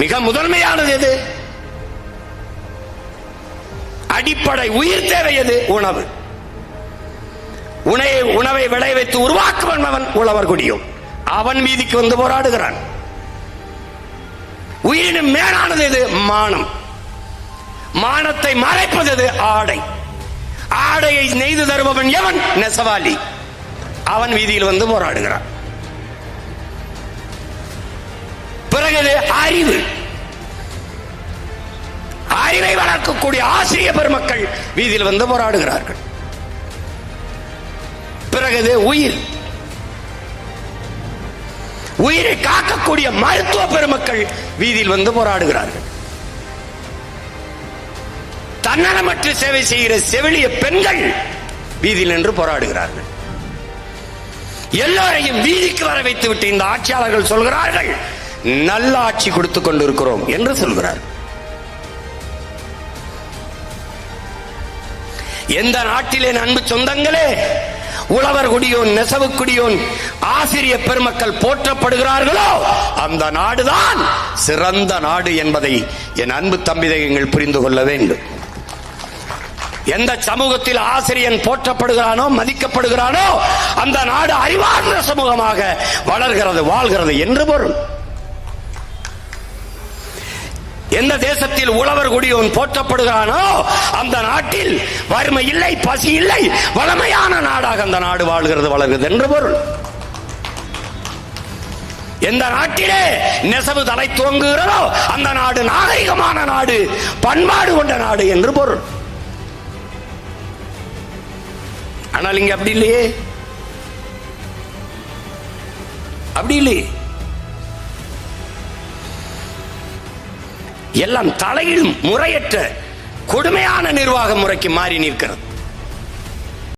மிக முதன்மையானது எது? அடிப்படை உயிர் தேவை எது? உணவு. உணவை விளை வைத்து உருவாக்குவன் உழவர் குடியும். அவன் வீதிக்கு வந்து போராடுகிறான். உயிரினும் மேலானது எது? மானம். மானத்தை மறைப்பது எது? ஆடை. ஆடையை நெய்து தருபவன் எவன்? நெசவாளி. அவன் வீதியில் வந்து போராடுகிறான். பிறகு அறிவு. அறிவை வளர்க்கக்கூடிய ஆசிரியர் பெருமக்கள் வீதியில் வந்து போராடுகிறார்கள். பிறகு உயிர். உயிரை காக்கக்கூடிய மருத்துவ பெருமக்கள் வீதியில் வந்து போராடுகிறார்கள். தன்னலமற்ற சேவை செய்கிற செவிலிய பெண்கள் வீதியில் நின்று போராடுகிறார்கள். எல்லோரையும் வீதிக்கு வர வைத்து விட்டு இந்த ஆட்சியாளர்கள் சொல்கிறார்கள், நல்ல ஆட்சி கொடுத்துக் கொண்டிருக்கிறோம் என்று சொல்கிறார்கள். எந்த நாட்டிலே அன்பு சொந்தங்களே உழவர் குடியோன், நெசவு குடியோன், ஆசிரியர் பெருமக்கள் போற்றப்படுகிறார்களோ அந்த நாடுதான் சிறந்த நாடு என்பதை என் அன்பு தம்பிதங்கள் புரிந்து கொள்ள வேண்டும். எந்த சமூகத்தில் ஆசிரியன் போற்றப்படுகிறானோ, மதிக்கப்படுகிறானோ அந்த நாடு அறிவார்ந்த சமூகமாக வளர்கிறது, வாழ்கிறது என்று பொருள். எந்த தேசத்தில் உழவர் குடியோன் போற்றப்படுகிறானோ அந்த நாட்டில் வறுமை இல்லை, பசி இல்லை, வளமையான நாடாக அந்த நாடு வாழ்கிறது, வளர்கிறது என்று பொருள். எந்த நாட்டிலே நெசவு தலை துவங்குகிறதோ அந்த நாடு நாகரிகமான நாடு, பண்பாடு கொண்ட நாடு என்று பொருள். ஆனால் இங்க அப்படி இல்லையே, அப்படி இல்லையே. எல்லாம் தலையிடும் முறையற்ற கொடுமையான நிர்வாக முறைக்கு மாறி நிற்கிறது.